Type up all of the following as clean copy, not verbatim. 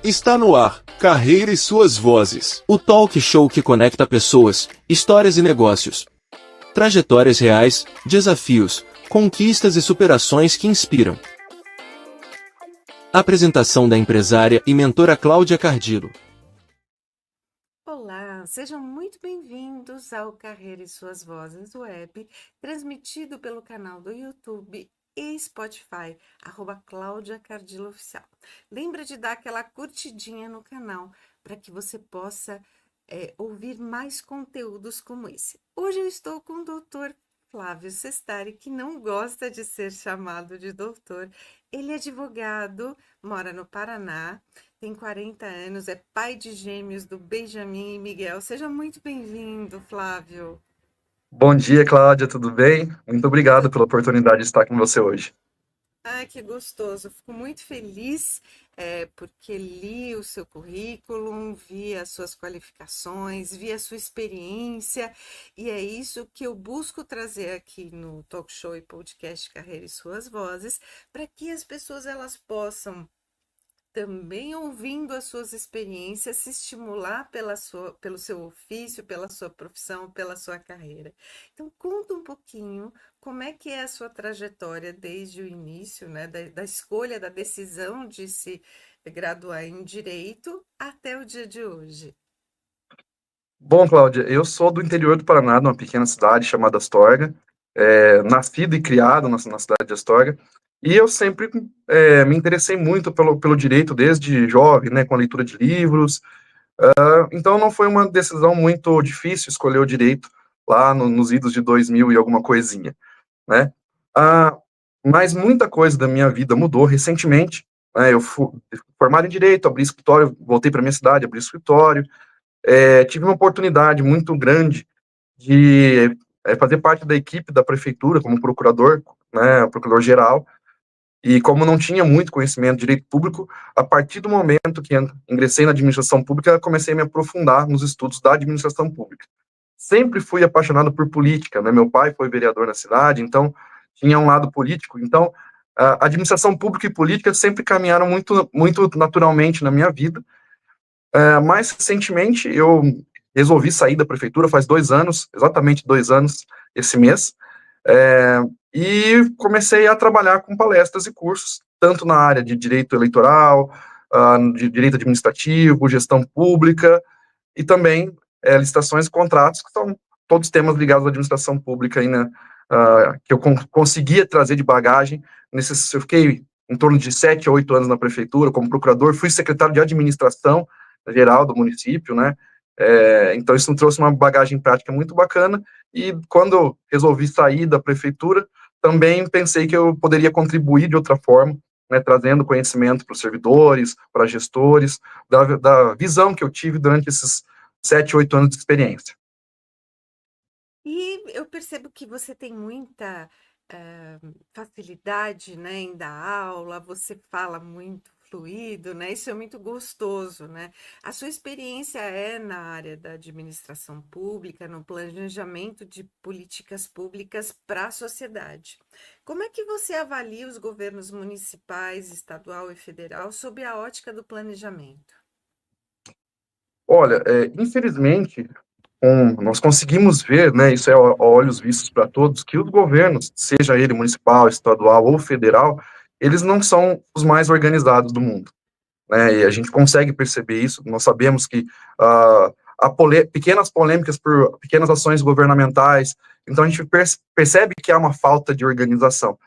Está no ar, Carreira e Suas Vozes. O talk show que conecta pessoas, histórias e negócios. Trajetórias reais, desafios, conquistas e superações que inspiram. Apresentação da empresária e mentora Cláudia Cardillo. Olá, sejam muito bem-vindos ao Carreira e Suas Vozes Web, transmitido pelo canal do YouTube e Spotify, @Cláudia Cardillo Oficial. Lembra de dar aquela curtidinha no canal para que você possa ouvir mais conteúdos como esse. Hoje eu estou com o Dr. Flávio Sestari, que não gosta de ser chamado de doutor. Ele é advogado, mora no Paraná, tem 40 anos, é pai de gêmeos do Benjamin e Miguel. Seja muito bem-vindo, Flávio. Bom dia, Cláudia, tudo bem? Muito obrigado pela oportunidade de estar com você hoje. Ai, que gostoso. Fico muito feliz porque li o seu currículo, vi as suas qualificações, vi a sua experiência, e é isso que eu busco trazer aqui no Talk Show e Podcast Carreira e Suas Vozes, para que as pessoas elas possam também ouvindo as suas experiências, se estimular pelo seu ofício, pela sua profissão, pela sua carreira. Então, conta um pouquinho como é que é a sua trajetória desde o início, né, da escolha, da decisão de se graduar em Direito até o dia de hoje. Bom, Cláudia, eu sou do interior do Paraná, de uma pequena cidade chamada Astorga, nascido e criado na cidade de Astorga, e eu sempre me interessei muito pelo direito desde jovem, né, com a leitura de livros. Então não foi uma decisão muito difícil escolher o direito lá nos idos de 2000 e alguma coisinha, né? Ah, mas muita coisa da minha vida mudou recentemente, né? Eu fui formado em direito, abri escritório, voltei para minha cidade, abri escritório. Tive uma oportunidade muito grande de fazer parte da equipe da prefeitura como procurador, né, procurador-geral, e como não tinha muito conhecimento de direito público, a partir do momento que ingressei na administração pública, comecei a me aprofundar nos estudos da administração pública. Sempre fui apaixonado por política, né, meu pai foi vereador na cidade, então tinha um lado político, então a administração pública e política sempre caminharam muito, muito naturalmente na minha vida. Mais recentemente, eu resolvi sair da prefeitura faz 2 anos, exatamente 2 anos, esse mês, é, e comecei a trabalhar com palestras e cursos, tanto na área de direito eleitoral, de direito administrativo, gestão pública, e também licitações e contratos, que são todos temas ligados à administração pública, aí, né, que eu conseguia trazer de bagagem. Eu fiquei em torno de 7 a 8 anos na prefeitura, como procurador, fui secretário de administração geral do município, né? Então isso me trouxe uma bagagem prática muito bacana, e quando eu resolvi sair da prefeitura, também pensei que eu poderia contribuir de outra forma, né, trazendo conhecimento para os servidores, para gestores, da visão que eu tive durante esses 7, 8 anos de experiência. E eu percebo que você tem muita facilidade, né, em dar aula, você fala muito fluido, né? Isso é muito gostoso, né? A sua experiência é na área da administração pública, no planejamento de políticas públicas para a sociedade. Como é que você avalia os governos municipais, estadual e federal sob a ótica do planejamento? Olha, infelizmente, nós conseguimos ver, né, isso é a olhos vistos para todos, que os governos, seja ele municipal, estadual ou federal, eles não são os mais organizados do mundo, né, e a gente consegue perceber isso. Nós sabemos que pequenas polêmicas por pequenas ações governamentais, então a gente percebe que há uma falta de organização.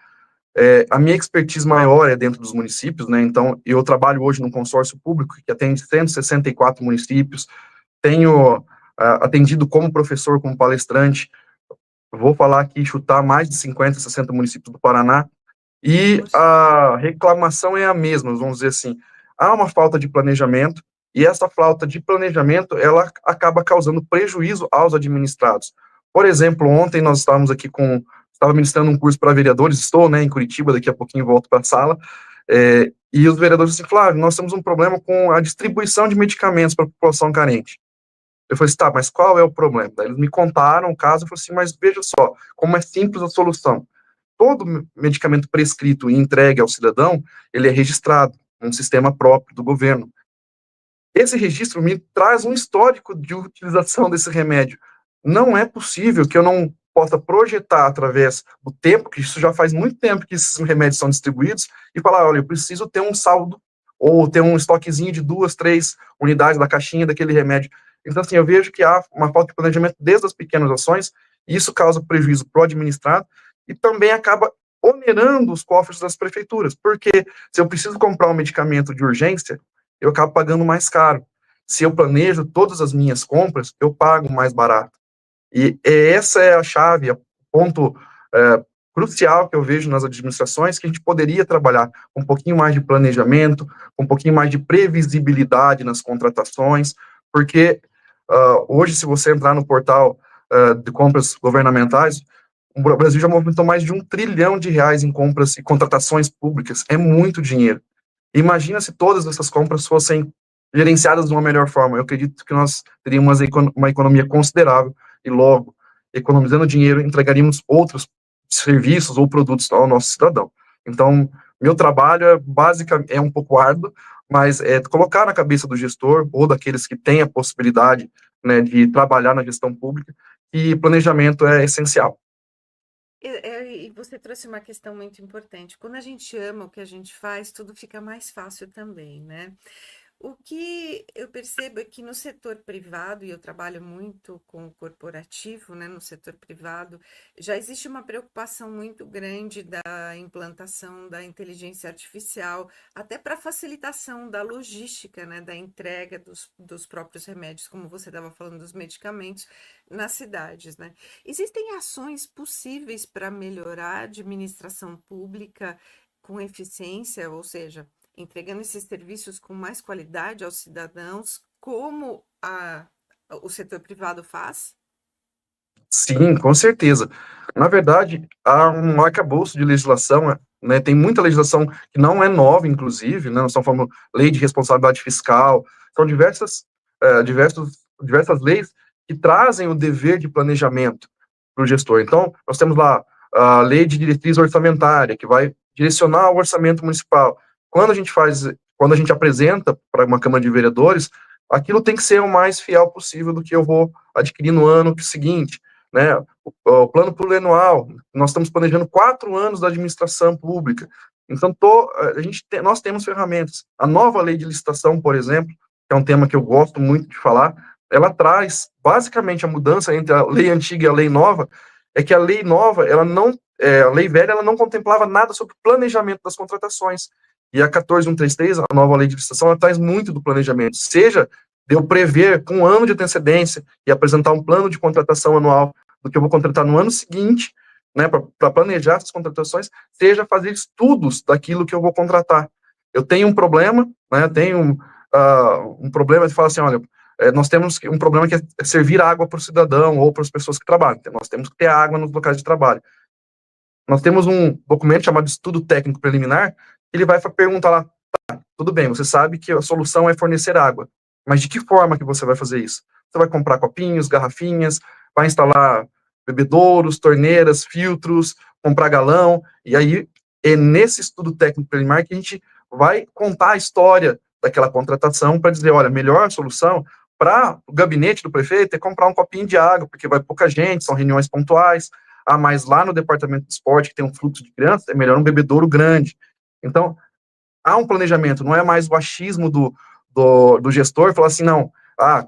A minha expertise maior é dentro dos municípios, né, então eu trabalho hoje num consórcio público que atende 164 municípios, tenho atendido como professor, como palestrante, vou falar aqui, chutar mais de 50, 60 municípios do Paraná, e Poxa. a reclamação é a mesma, vamos dizer assim, há uma falta de planejamento, e essa falta de planejamento, ela acaba causando prejuízo aos administrados. Por exemplo, ontem nós estava ministrando um curso para vereadores, estou, né, em Curitiba, daqui a pouquinho volto para a sala, e os vereadores disseram, Flávio, nós temos um problema com a distribuição de medicamentos para a população carente. Eu falei assim, tá, mas qual é o problema? Daí eles me contaram o caso, eu falei assim, mas veja só, como é simples a solução. Todo medicamento prescrito e entregue ao cidadão, ele é registrado num sistema próprio do governo. esse registro me traz um histórico de utilização desse remédio. Não é possível que eu não possa projetar através do tempo, que isso já faz muito tempo que esses remédios são distribuídos, e falar, olha, eu preciso ter um saldo ou ter um estoquezinho de 2, 3 unidades da caixinha daquele remédio. Então, assim, eu vejo que há uma falta de planejamento desde as pequenas ações, e isso causa prejuízo para o administrado, e também acaba onerando os cofres das prefeituras, porque se eu preciso comprar um medicamento de urgência, eu acabo pagando mais caro. Se eu planejo todas as minhas compras, eu pago mais barato. E essa é a chave, o ponto crucial que eu vejo nas administrações, que a gente poderia trabalhar com um pouquinho mais de planejamento, com um pouquinho mais de previsibilidade nas contratações, porque hoje, se você entrar no portal de compras governamentais, o Brasil já movimentou mais de R$ 1 trilhão em compras e contratações públicas. É muito dinheiro. Imagina se todas essas compras fossem gerenciadas de uma melhor forma. Eu acredito que nós teríamos uma economia considerável e, logo, economizando dinheiro, entregaríamos outros serviços ou produtos ao nosso cidadão. Então, meu trabalho é um pouco árduo, mas é colocar na cabeça do gestor ou daqueles que têm a possibilidade, né, de trabalhar na gestão pública, que planejamento é essencial. E você trouxe uma questão muito importante. Quando a gente ama o que a gente faz, tudo fica mais fácil também, né? O que eu percebo é que no setor privado, e eu trabalho muito com o corporativo, né, no setor privado, já existe uma preocupação muito grande da implantação da inteligência artificial, até para facilitação da logística, né, da entrega dos próprios remédios, como você estava falando, dos medicamentos nas cidades, né? Existem ações possíveis para melhorar a administração pública com eficiência, ou seja, entregando esses serviços com mais qualidade aos cidadãos, como o setor privado faz? Sim, com certeza. Na verdade, há um arcabouço de legislação, né, tem muita legislação que não é nova, inclusive, né, nós estamos falando lei de responsabilidade fiscal, são diversas leis que trazem o dever de planejamento para o gestor. Então, nós temos lá a lei de diretriz orçamentária, que vai direcionar o orçamento municipal. Quando a gente apresenta para uma Câmara de Vereadores, aquilo tem que ser o mais fiel possível do que eu vou adquirir no ano seguinte, né? O plano plurianual, nós estamos planejando 4 anos da administração pública. Então, nós temos ferramentas. A nova lei de licitação, por exemplo, que é um tema que eu gosto muito de falar, ela traz basicamente a mudança entre a lei antiga e a lei nova, é que a lei nova, a lei velha, ela não contemplava nada sobre o planejamento das contratações. E a 14133, a nova lei de licitação, ela traz muito do planejamento, seja de eu prever com um ano de antecedência e apresentar um plano de contratação anual do que eu vou contratar no ano seguinte, né, para planejar essas contratações, seja fazer estudos daquilo que eu vou contratar. Eu tenho um problema, né, um problema de falar assim, olha, nós temos um problema que é servir água para o cidadão ou para as pessoas que trabalham. Então, nós temos que ter água nos locais de trabalho. Nós temos um documento chamado Estudo Técnico Preliminar, ele vai perguntar lá, tudo bem, você sabe que a solução é fornecer água, mas de que forma que você vai fazer isso? Você vai comprar copinhos, garrafinhas, vai instalar bebedouros, torneiras, filtros, comprar galão, e aí é nesse estudo técnico preliminar que a gente vai contar a história daquela contratação para dizer, olha, a melhor solução para o gabinete do prefeito é comprar um copinho de água, porque vai pouca gente, são reuniões pontuais, mas lá no departamento de esporte, que tem um fluxo de crianças, é melhor um bebedouro grande. Então, há um planejamento, não é mais o achismo do gestor falar assim, não,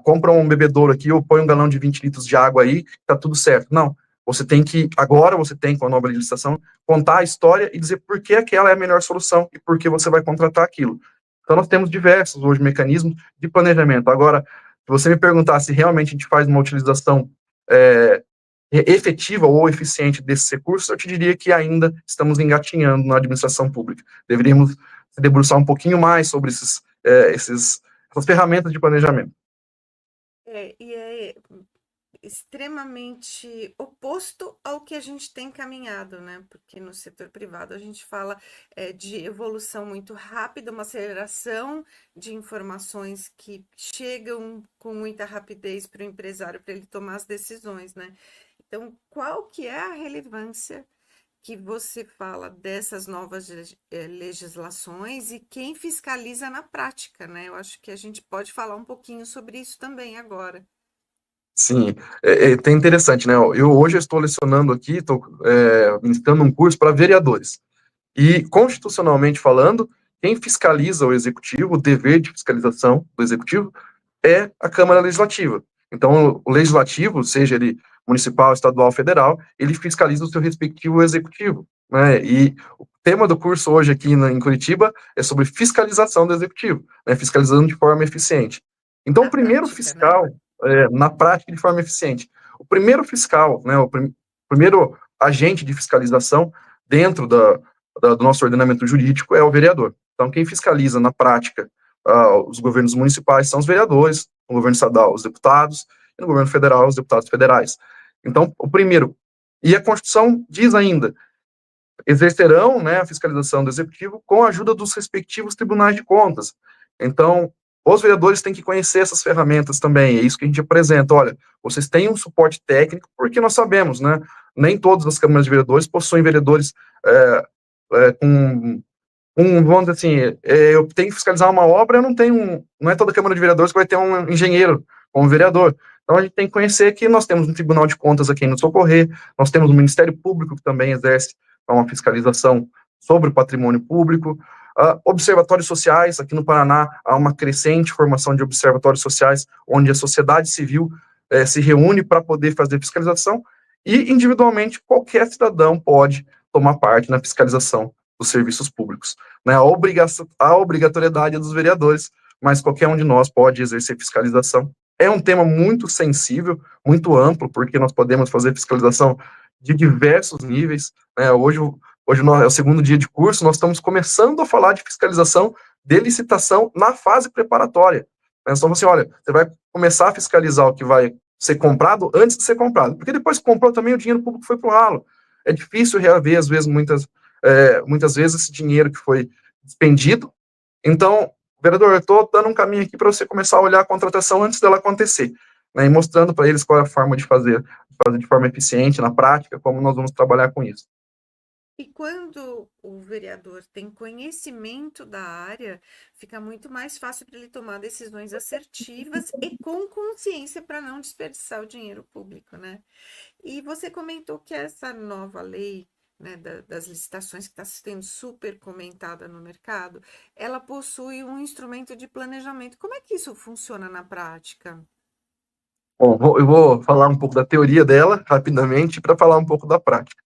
compra um bebedouro aqui, ou põe um galão de 20 litros de água aí, tá tudo certo. Não, agora você tem, com a nova legislação, contar a história e dizer por que aquela é a melhor solução e por que você vai contratar aquilo. Então, nós temos diversos, hoje, mecanismos de planejamento. Agora, se você me perguntar se realmente a gente faz uma utilização efetiva ou eficiente desses recursos, eu te diria que ainda estamos engatinhando na administração pública. Deveríamos se debruçar um pouquinho mais sobre essas ferramentas de planejamento. E é extremamente oposto ao que a gente tem caminhado, né? Porque no setor privado a gente fala de evolução muito rápida, uma aceleração de informações que chegam com muita rapidez para o empresário, para ele tomar as decisões, né? Então, qual que é a relevância que você fala dessas novas legislações e quem fiscaliza na prática, né? Eu acho que a gente pode falar um pouquinho sobre isso também agora. Sim, é interessante, né? Hoje eu estou lecionando aqui, estou ministrando um curso para vereadores. E, constitucionalmente falando, quem fiscaliza o executivo, o dever de fiscalização do executivo, é a Câmara Legislativa. Então, o legislativo, seja ele municipal, estadual, federal, ele fiscaliza o seu respectivo executivo, né? E o tema do curso hoje aqui em Curitiba é sobre fiscalização do executivo, né? Fiscalizando de forma eficiente. Então, o Na primeiro prática, né? fiscal, na prática, de forma eficiente, o primeiro fiscal, né, primeiro agente de fiscalização dentro do nosso ordenamento jurídico é o vereador. Então, quem fiscaliza na prática os governos municipais são os vereadores, no governo estadual, os deputados, e no governo federal, os deputados federais. Então, o primeiro, e a Constituição diz ainda, exercerão, né, a fiscalização do executivo com a ajuda dos respectivos tribunais de contas. Então, os vereadores têm que conhecer essas ferramentas também, é isso que a gente apresenta. Olha, vocês têm um suporte técnico, porque nós sabemos, né, nem todas as câmaras de vereadores possuem vereadores com vamos dizer assim, eu tenho que fiscalizar uma obra, eu não tenho, não é toda Câmara de Vereadores que vai ter um engenheiro como vereador. Então a gente tem que conhecer que nós temos um Tribunal de Contas a quem nos socorrer, nós temos um Ministério Público que também exerce uma fiscalização sobre o patrimônio público, observatórios sociais, aqui no Paraná há uma crescente formação de observatórios sociais, onde a sociedade civil se reúne para poder fazer fiscalização, e individualmente qualquer cidadão pode tomar parte na fiscalização dos serviços públicos, né? A obrigatoriedade é dos vereadores, mas qualquer um de nós pode exercer fiscalização. É um tema muito sensível, muito amplo, porque nós podemos fazer fiscalização de diversos níveis, né? Hoje é o segundo dia de curso, nós estamos começando a falar de fiscalização de licitação na fase preparatória. Então, assim, olha, você vai começar a fiscalizar o que vai ser comprado antes de ser comprado, porque depois que comprou também o dinheiro público foi para o ralo. É difícil reaver, às vezes, muitas vezes esse dinheiro que foi despendido. Então, vereador, eu estou dando um caminho aqui para você começar a olhar a contratação antes dela acontecer, né, e mostrando para eles qual é a forma de fazer de forma eficiente, na prática, como nós vamos trabalhar com isso. E quando o vereador tem conhecimento da área, fica muito mais fácil para ele tomar decisões assertivas e com consciência para não desperdiçar o dinheiro público, né? E você comentou que essa nova lei, né, das licitações que está sendo super comentada no mercado, ela possui um instrumento de planejamento. Como é que isso funciona na prática? Bom, eu vou falar um pouco da teoria dela, rapidamente, para falar um pouco da prática.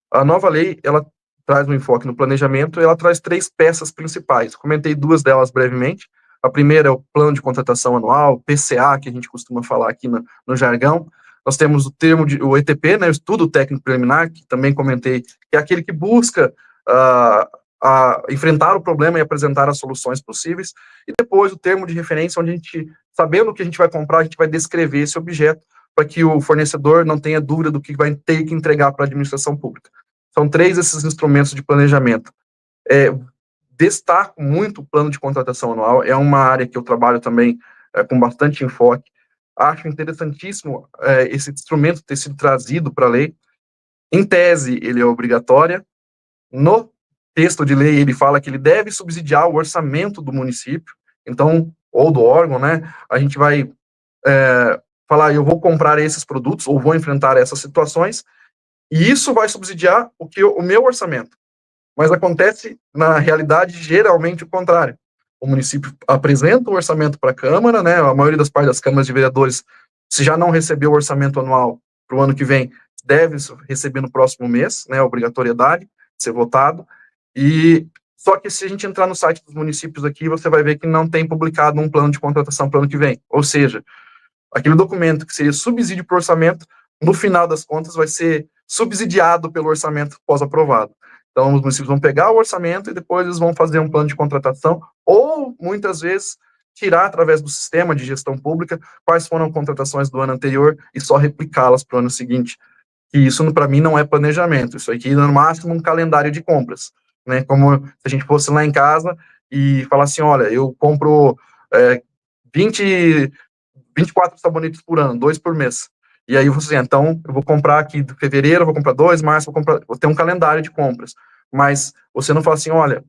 A nova lei, ela traz um enfoque no planejamento e ela traz 3 peças principais. Comentei 2 delas brevemente. A primeira é o plano de contratação anual, PCA, que a gente costuma falar aqui no jargão. Nós temos o ETP, né, o estudo técnico preliminar, que também comentei, que é aquele que busca enfrentar o problema e apresentar as soluções possíveis. E depois o termo de referência, onde a gente, sabendo o que a gente vai comprar, a gente vai descrever esse objeto para que o fornecedor não tenha dúvida do que vai ter que entregar para a administração pública. São 3 esses instrumentos de planejamento. Destaco muito o plano de contratação anual, é uma área que eu trabalho também com bastante enfoque. Acho interessantíssimo esse instrumento ter sido trazido para a lei. Em tese, ele é obrigatório. No texto de lei, ele fala que ele deve subsidiar o orçamento do município, então, ou do órgão, né? A gente vai falar, eu vou comprar esses produtos, ou vou enfrentar essas situações, e isso vai subsidiar o meu orçamento. Mas acontece, na realidade, geralmente o contrário. O município apresenta o orçamento para a Câmara, né? A maioria das partes das câmaras de vereadores, se já não recebeu o orçamento anual para o ano que vem, deve receber no próximo mês, né? A obrigatoriedade de ser votado. E só que se a gente entrar no site dos municípios aqui, você vai ver que não tem publicado um plano de contratação para o ano que vem. Ou seja, aquele documento que seria subsídio para o orçamento, no final das contas, vai ser subsidiado pelo orçamento pós-aprovado. Então, os municípios vão pegar o orçamento e depois eles vão fazer um plano de contratação, ou, muitas vezes, tirar através do sistema de gestão pública quais foram as contratações do ano anterior e só replicá-las para o ano seguinte. E isso, para mim, não é planejamento. Isso aqui, no máximo, um calendário de compras, né? Como se a gente fosse lá em casa e falar assim, olha, eu compro 24 sabonetes por ano, 2 por mês. E aí você, então, eu vou comprar aqui de fevereiro, eu vou comprar 2, março, vou ter um calendário de compras. Mas você não fala assim, olha,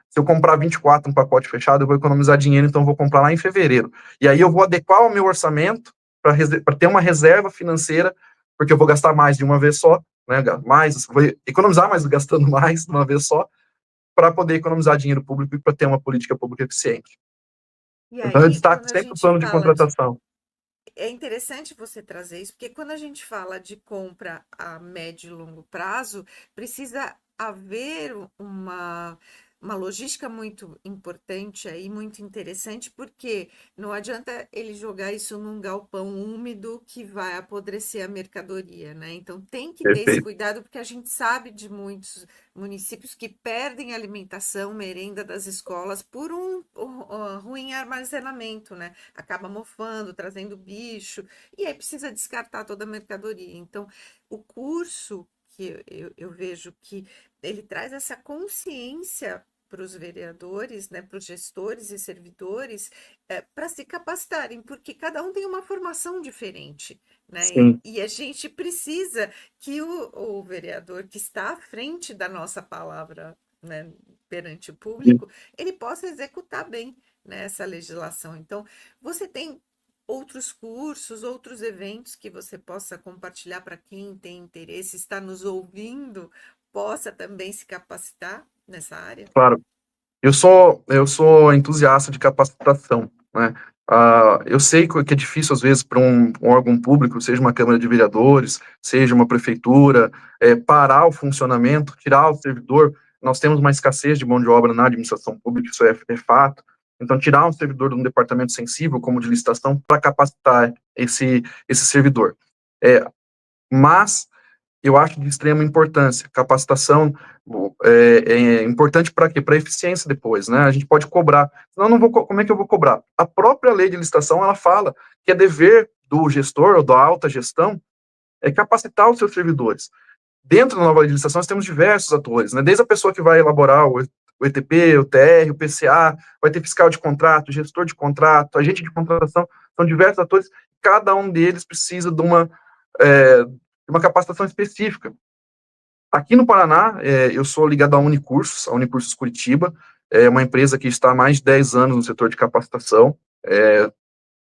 se eu comprar 24 um pacote fechado, eu vou economizar dinheiro, então eu vou comprar lá em fevereiro. E aí eu vou adequar o meu orçamento para ter uma reserva financeira, porque eu vou gastar mais de uma vez só, né? Vou economizar mais gastando mais de uma vez só, para poder economizar dinheiro público e para ter uma política pública eficiente. E Então eu aí, destaco quando a sempre o gente plano de fala de contratação. é interessante você trazer isso, porque quando a gente fala de compra a médio e longo prazo, precisa haver uma logística muito importante aí, muito interessante, porque não adianta ele jogar isso num galpão úmido que vai apodrecer a mercadoria, né? Então tem que ter esse Perfeito. cuidado, porque a gente sabe de muitos municípios que perdem alimentação, merenda das escolas por um ruim armazenamento, né? Acaba mofando, trazendo bicho, e aí precisa descartar toda a mercadoria. Então, o curso que eu vejo que ele traz essa consciência para os vereadores, né, para os gestores e servidores, para se capacitarem, porque cada um tem uma formação diferente, né? Sim, E a gente precisa que o vereador que está à frente da nossa palavra, né, perante o público, ele possa executar bem, né, essa legislação. Então, você tem outros cursos, outros eventos que você possa compartilhar para quem tem interesse, está nos ouvindo, possa também se capacitar nessa área? claro. Eu sou entusiasta de capacitação, né? Eu sei que é difícil, às vezes, para um órgão público, seja uma Câmara de Vereadores, seja uma prefeitura, parar o funcionamento, tirar o servidor. Nós temos uma escassez de mão de obra na administração pública, isso é fato. Então, tirar um servidor de um departamento sensível, como de licitação, para capacitar esse servidor. É, mas eu acho de extrema importância. Capacitação é importante para quê? Para eficiência depois, né? A gente pode cobrar. Senão, não vou, como é que eu vou cobrar? A própria lei de licitação, ela fala que é dever do gestor ou da alta gestão capacitar os seus servidores. Dentro da nova lei de licitação, nós temos diversos atores, né? Desde a pessoa que vai elaborar o ETP, o TR, o PCA, vai ter fiscal de contrato, gestor de contrato, agente de contratação, são diversos atores, cada um deles precisa de uma capacitação específica. Aqui no Paraná, eu sou ligado à Unicursos, a Unicursos Curitiba, é uma empresa que está há mais de 10 anos no setor de capacitação.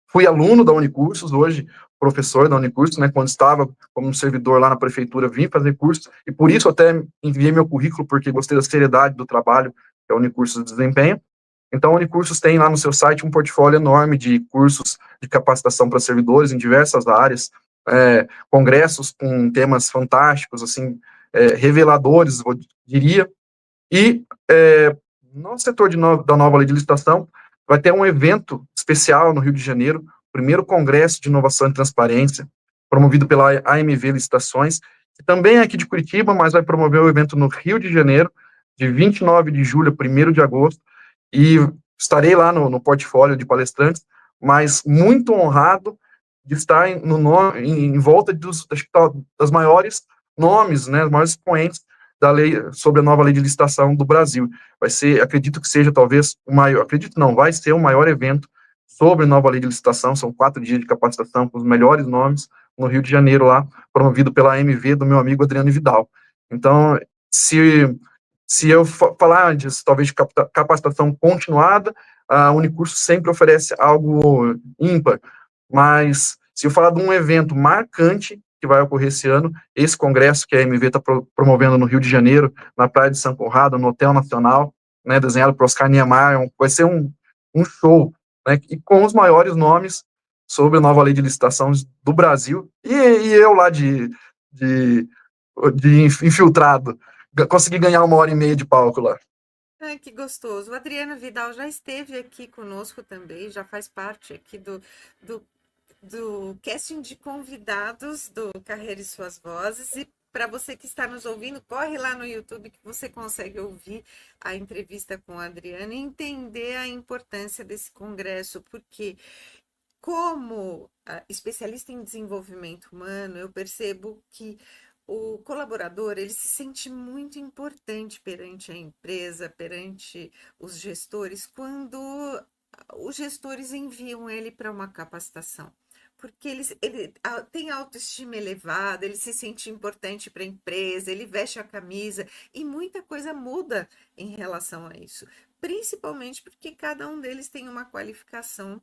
Fui aluno da Unicursos, hoje professor da Unicursos, né, quando estava como servidor lá na prefeitura, vim fazer cursos, e por isso até enviei meu currículo, porque gostei da seriedade do trabalho que a Unicursos desempenha. Então, a Unicursos tem lá no seu site um portfólio enorme de cursos de capacitação para servidores em diversas áreas, congressos com temas fantásticos, assim, reveladores, eu diria, e no setor da nova lei de licitação, vai ter um evento especial no Rio de Janeiro, primeiro congresso de inovação e transparência, promovido pela AMV Licitações, que também é aqui de Curitiba, mas vai promover o evento no Rio de Janeiro, de 29 de julho a 1º de agosto, e estarei lá no portfólio de palestrantes, mas muito honrado de estar em volta das maiores nomes, né, os maiores expoentes da lei, sobre a nova lei de licitação do Brasil. Vai ser, acredito que seja talvez o maior, acredito não, vai ser o maior evento sobre nova lei de licitação, são 4 dias de capacitação com os melhores nomes no Rio de Janeiro lá, promovido pela AMV do meu amigo Adriano Vidal. Então, se eu falar antes, talvez de capacitação continuada, a Unicurso sempre oferece algo ímpar, mas se eu falar de um evento marcante que vai ocorrer esse ano, esse congresso que a MV está promovendo no Rio de Janeiro, na Praia de São Conrado, no Hotel Nacional, né, desenhado por Oscar Niemeyer, vai ser um show, né, e com os maiores nomes sobre a nova lei de licitação do Brasil, e eu lá de infiltrado, consegui ganhar 1h30 de palco lá. Ai, que gostoso. O Adriano Vidal já esteve aqui conosco também, já faz parte aqui do, do casting de convidados do Carreira e Suas Vozes. E para você que está nos ouvindo, corre lá no YouTube que você consegue ouvir a entrevista com o Adriano e entender a importância desse congresso, porque como especialista em desenvolvimento humano, eu percebo que o colaborador, ele se sente muito importante perante a empresa, perante os gestores, quando os gestores enviam ele para uma capacitação. porque ele tem autoestima elevada, ele se sente importante para a empresa, ele veste a camisa e muita coisa muda em relação a isso. Principalmente porque cada um deles tem uma qualificação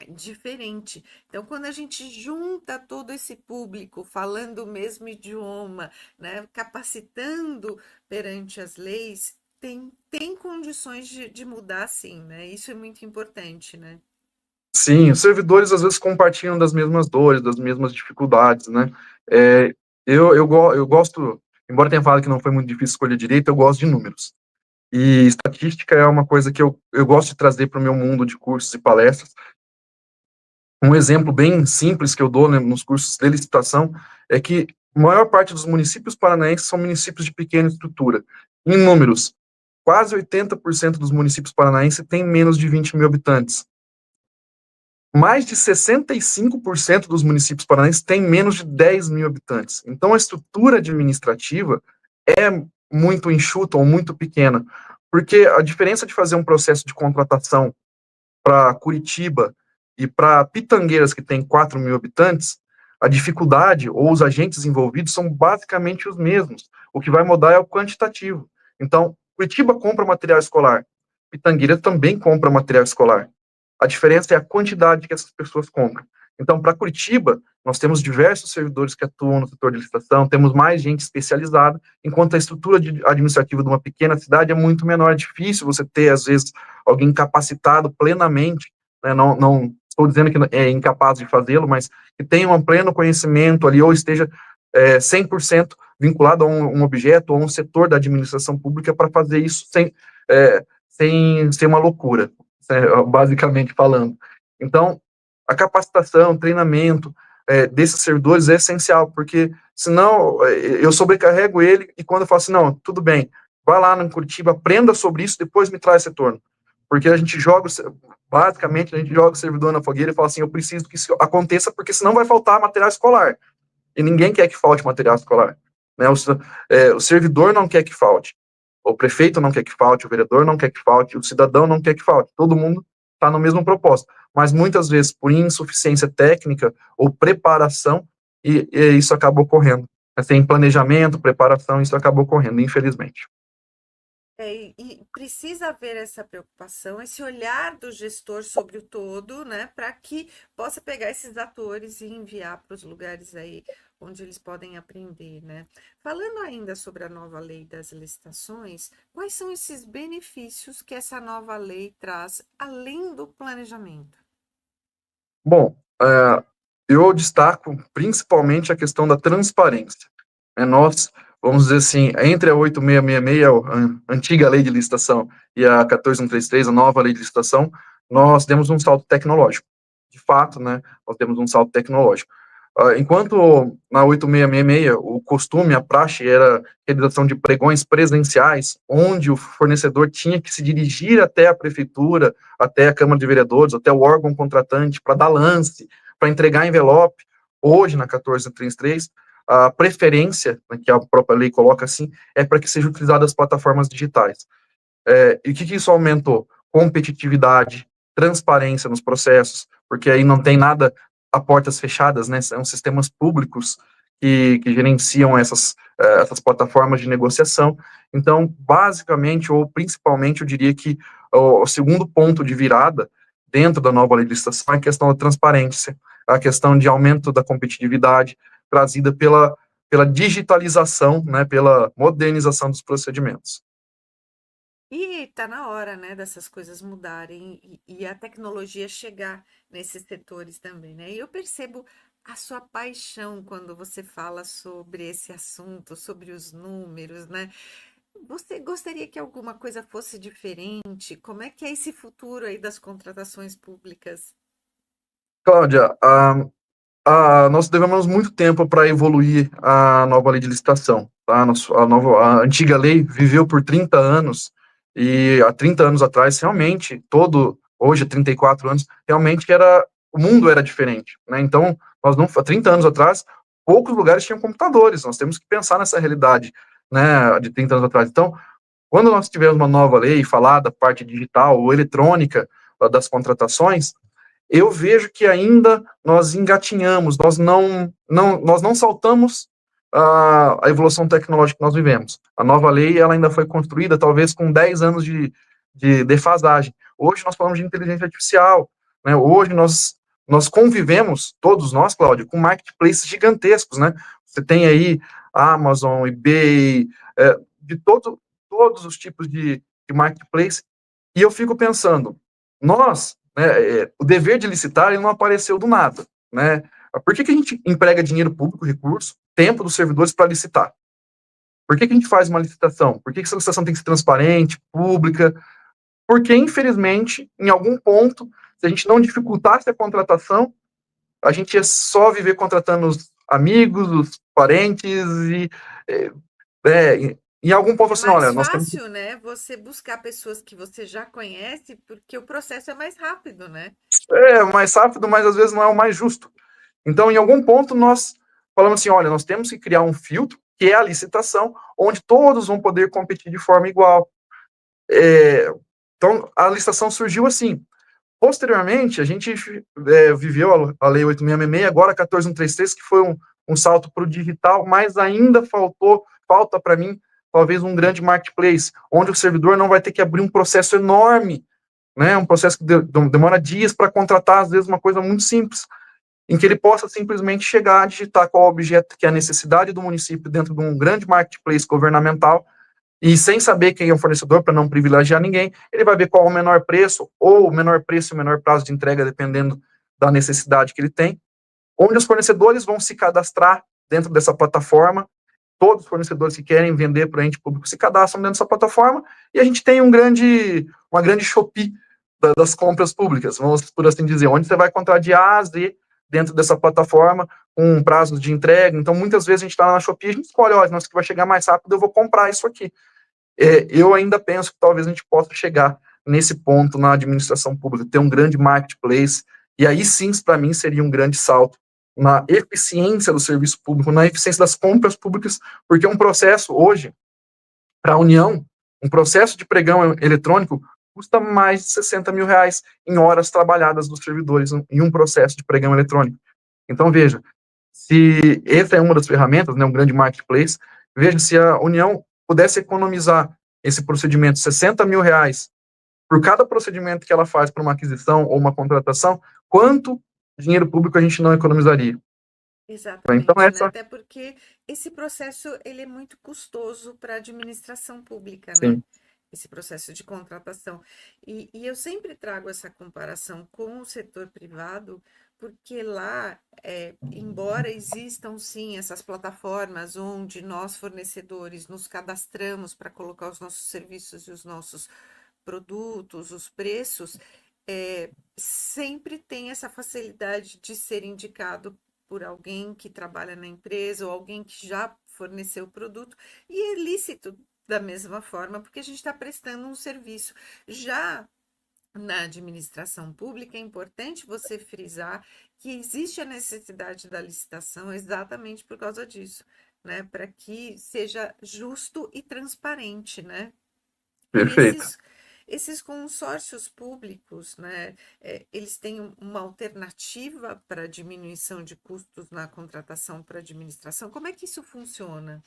diferente. Então, quando a gente junta todo esse público falando o mesmo idioma, né, capacitando perante as leis, tem condições de mudar, sim, né? Isso é muito importante, né? Sim, os servidores às vezes compartilham das mesmas dores, das mesmas dificuldades, né? É, eu gosto, embora tenha falado que não foi muito difícil escolher direito, eu gosto de números. E estatística é uma coisa que eu gosto de trazer para o meu mundo de cursos e palestras. Um exemplo bem simples que eu dou, né, nos cursos de licitação é que a maior parte dos municípios paranaenses são municípios de pequena estrutura. Em números, quase 80% dos municípios paranaenses têm menos de 20 mil habitantes. Mais de 65% dos municípios paranaenses têm menos de 10 mil habitantes. Então, a estrutura administrativa é muito enxuta ou muito pequena, porque a diferença de fazer um processo de contratação para Curitiba e para Pitangueiras, que tem 4 mil habitantes, a dificuldade ou os agentes envolvidos são basicamente os mesmos. O que vai mudar é o quantitativo. Então, Curitiba compra material escolar, Pitangueiras também compra material escolar. A diferença é a quantidade que essas pessoas compram. Então, para Curitiba, nós temos diversos servidores que atuam no setor de licitação, temos mais gente especializada, enquanto a estrutura administrativa de uma pequena cidade é muito menor. É difícil você ter, às vezes, alguém capacitado plenamente, né, não estou dizendo que é incapaz de fazê-lo, mas que tenha um pleno conhecimento ali, ou esteja 100% vinculado a um objeto ou um setor da administração pública para fazer isso sem ser uma loucura, basicamente falando. Então, a capacitação, treinamento desses servidores é essencial, porque senão eu sobrecarrego ele e quando eu falo assim, não, tudo bem, vai lá no Curitiba, aprenda sobre isso, depois me traz retorno. Porque a gente joga, basicamente, a gente joga o servidor na fogueira e fala assim, eu preciso que isso aconteça, porque senão vai faltar material escolar. E ninguém quer que falte material escolar. Né? O servidor não quer que falte. O prefeito não quer que falte, o vereador não quer que falte, o cidadão não quer que falte. Todo mundo está no mesmo propósito. Mas muitas vezes, por insuficiência técnica ou preparação, e isso acaba ocorrendo. Sem planejamento, preparação, isso acaba ocorrendo, infelizmente. E precisa haver essa preocupação, esse olhar do gestor sobre o todo, né, para que possa pegar esses atores e enviar para os lugares aí onde eles podem aprender, né? Falando ainda sobre a nova lei das licitações, quais são esses benefícios que essa nova lei traz, além do planejamento? Bom, eu destaco principalmente a questão da transparência. Nós, vamos dizer assim, entre a 8666, a antiga lei de licitação, e a 14133, a nova lei de licitação, nós demos um salto tecnológico. De fato, né, nós temos um salto tecnológico. Enquanto na 8666 o costume, a praxe era a realização de pregões presenciais, onde o fornecedor tinha que se dirigir até a prefeitura, até a Câmara de Vereadores, até o órgão contratante para dar lance, para entregar envelope. Hoje, na 1433, a preferência, né, que a própria lei coloca assim, é para que sejam utilizadas as plataformas digitais. E o que isso aumentou? Competitividade, transparência nos processos, porque aí não tem nada a portas fechadas, né? São sistemas públicos que gerenciam essas plataformas de negociação. Então, basicamente, ou principalmente, eu diria que o segundo ponto de virada dentro da nova lei de licitação é a questão da transparência, a questão de aumento da competitividade, trazida pela digitalização, né, pela modernização dos procedimentos. E está na hora, né, dessas coisas mudarem e a tecnologia chegar nesses setores também, né? E eu percebo a sua paixão quando você fala sobre esse assunto, sobre os números, né? Você gostaria que alguma coisa fosse diferente? Como é que é esse futuro aí das contratações públicas? Cláudia, nós devemos muito tempo para evoluir a nova lei de licitação. Tá? A antiga lei viveu por 30 anos, e há 30 anos atrás, realmente, hoje, 34 anos, realmente o mundo era diferente. Né? Então, há 30 anos atrás, poucos lugares tinham computadores, nós temos que pensar nessa realidade, né, de 30 anos atrás. Então, quando nós tivermos uma nova lei, falar da parte digital ou eletrônica das contratações, eu vejo que ainda nós engatinhamos, nós não saltamos a evolução tecnológica que nós vivemos. A nova lei, ela ainda foi construída talvez com 10 anos de defasagem. Hoje nós falamos de inteligência artificial, né? Hoje nós convivemos, todos nós, Cláudio, com marketplaces gigantescos, né? Você tem aí Amazon, eBay, de todos os tipos de marketplace, e eu fico pensando, nós, né, o dever de licitar, ele não apareceu do nada, né? Por que a gente emprega dinheiro público, recurso, tempo dos servidores para licitar? Por que a gente faz uma licitação? Por que essa licitação tem que ser transparente, pública? Porque, infelizmente, em algum ponto, se a gente não dificultasse a contratação, a gente ia só viver contratando os amigos, os parentes, e em algum ponto assim, olha, nós temos... fácil, né? Você buscar pessoas que você já conhece, porque o processo é mais rápido, né? É mais rápido, mas às vezes não é o mais justo. Então, em algum ponto, nós falamos assim, olha, nós temos que criar um filtro, que é a licitação, onde todos vão poder competir de forma igual. Então, a licitação surgiu assim. Posteriormente, a gente viveu a Lei 8.666, agora 14.133, que foi um salto para o digital, mas ainda falta para mim, talvez um grande marketplace, onde o servidor não vai ter que abrir um processo enorme, né, um processo que demora dias para contratar, às vezes, uma coisa muito simples, em que ele possa simplesmente chegar, digitar qual objeto que é a necessidade do município dentro de um grande marketplace governamental, e sem saber quem é o fornecedor, para não privilegiar ninguém, ele vai ver qual é o menor preço, ou o menor preço e o menor prazo de entrega, dependendo da necessidade que ele tem, onde os fornecedores vão se cadastrar dentro dessa plataforma, todos os fornecedores que querem vender para o ente público se cadastram dentro dessa plataforma, e a gente tem uma grande Shopee das compras públicas, vamos por assim dizer, onde você vai encontrar de A a Z dentro dessa plataforma, com prazos de entrega. Então, muitas vezes a gente está lá na Shopee, a gente escolhe, olha, nossa, que vai chegar mais rápido, eu vou comprar isso aqui. Eu ainda penso que talvez a gente possa chegar nesse ponto na administração pública, ter um grande marketplace, e aí sim, para mim, seria um grande salto na eficiência do serviço público, na eficiência das compras públicas, porque um processo hoje, para a União, um processo de pregão eletrônico custa mais de 60 mil reais em horas trabalhadas dos servidores em um processo de pregão eletrônico. Então, veja, se essa é uma das ferramentas, né, um grande marketplace, veja, se a União pudesse economizar esse procedimento 60 mil reais por cada procedimento que ela faz para uma aquisição ou uma contratação, quanto dinheiro público a gente não economizaria? Exatamente, então, né? essa... Até porque esse processo ele é muito custoso para a administração pública, né? Sim. Esse processo de contratação. E eu sempre trago essa comparação com o setor privado, porque lá, embora existam sim essas plataformas onde nós, fornecedores, nos cadastramos para colocar os nossos serviços e os nossos produtos, os preços, sempre tem essa facilidade de ser indicado por alguém que trabalha na empresa ou alguém que já forneceu o produto, e é lícito da mesma forma, porque a gente está prestando um serviço. Já na administração pública, é importante você frisar que existe a necessidade da licitação exatamente por causa disso, né? Para que seja justo e transparente, né? Perfeito. Esses consórcios públicos, né, eles têm uma alternativa para diminuição de custos na contratação para administração? Como é que isso funciona?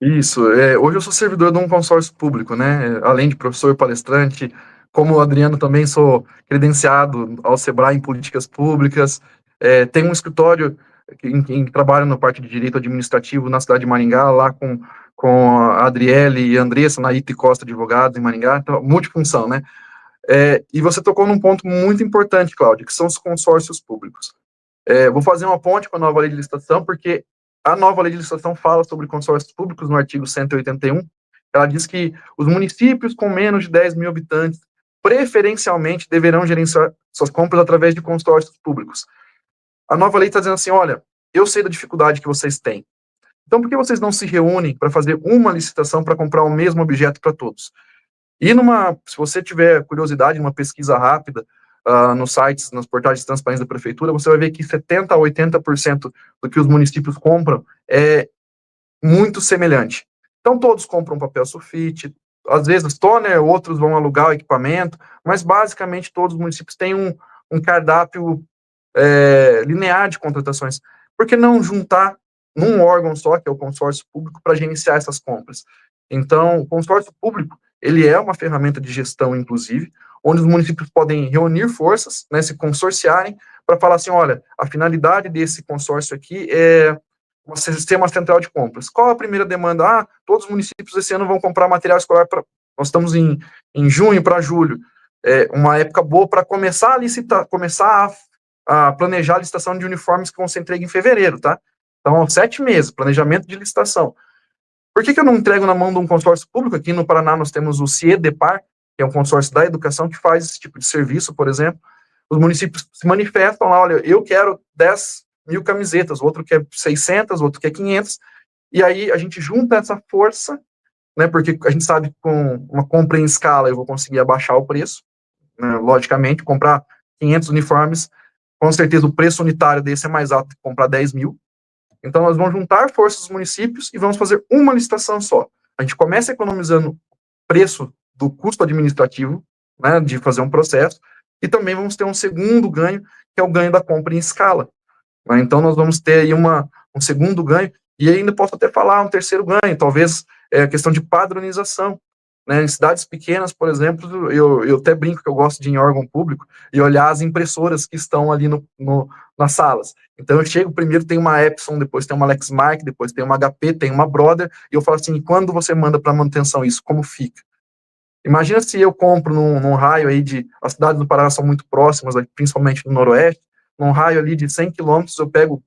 Isso, hoje eu sou servidor de um consórcio público, né, além de professor palestrante, como o Adriano também sou credenciado ao Sebrae em políticas públicas, tenho um escritório em que trabalho na parte de direito administrativo na cidade de Maringá, lá com a Adriele e a Andressa, na Ita e Costa Advogados em Maringá, então, multifunção, né, e você tocou num ponto muito importante, Cláudio, que são os consórcios públicos. Vou fazer uma ponte com a nova lei de licitação, porque a nova lei de licitação fala sobre consórcios públicos no artigo 181. Ela diz que os municípios com menos de 10 mil habitantes, preferencialmente, deverão gerenciar suas compras através de consórcios públicos. A nova lei está dizendo assim, olha, eu sei da dificuldade que vocês têm. Então, por que vocês não se reúnem para fazer uma licitação para comprar o mesmo objeto para todos? E se você tiver curiosidade, numa pesquisa rápida, nos sites, nos portais de transparência da prefeitura, você vai ver que 70% a 80% do que os municípios compram é muito semelhante. Então, todos compram papel sulfite, às vezes toner, outros vão alugar o equipamento, mas basicamente todos os municípios têm um cardápio linear de contratações. Por que não juntar num órgão só, que é o consórcio público, para gerenciar essas compras? Então, o consórcio público, ele é uma ferramenta de gestão, inclusive, onde os municípios podem reunir forças, né, se consorciarem, para falar assim, olha, a finalidade desse consórcio aqui é ter uma central de compras. Qual a primeira demanda? Ah, todos os municípios esse ano vão comprar material escolar para... Nós estamos em junho para julho, uma época boa para começar a licitar, começar a planejar a licitação de uniformes que vão ser entregues em fevereiro, tá? Então, 7 meses, planejamento de licitação. Por que eu não entrego na mão de um consórcio público? Aqui no Paraná nós temos o CIEDEPAR, que é um consórcio da educação que faz esse tipo de serviço, por exemplo. Os municípios se manifestam lá, olha, eu quero 10 mil camisetas, o outro quer 600, o outro quer 500, e aí a gente junta essa força, né, porque a gente sabe que com uma compra em escala eu vou conseguir abaixar o preço, né, logicamente, comprar 500 uniformes, com certeza o preço unitário desse é mais alto que comprar 10 mil. Então, nós vamos juntar forças dos municípios e vamos fazer uma licitação só. A gente começa economizando preço do custo administrativo, né, de fazer um processo, e também vamos ter um segundo ganho, que é o ganho da compra em escala. Né? Então, nós vamos ter aí um segundo ganho, e ainda posso até falar um terceiro ganho, talvez a questão de padronização. Né? Em cidades pequenas, por exemplo, eu até brinco que eu gosto de ir em órgão público e olhar as impressoras que estão ali nas salas. Então eu chego, primeiro tem uma Epson, depois tem uma Lexmark, depois tem uma HP, tem uma Brother, e eu falo assim, quando você manda para manutenção isso, como fica? Imagina se eu compro num raio aí as cidades do Paraná são muito próximas, principalmente no Noroeste, num raio ali de 100 quilômetros, eu pego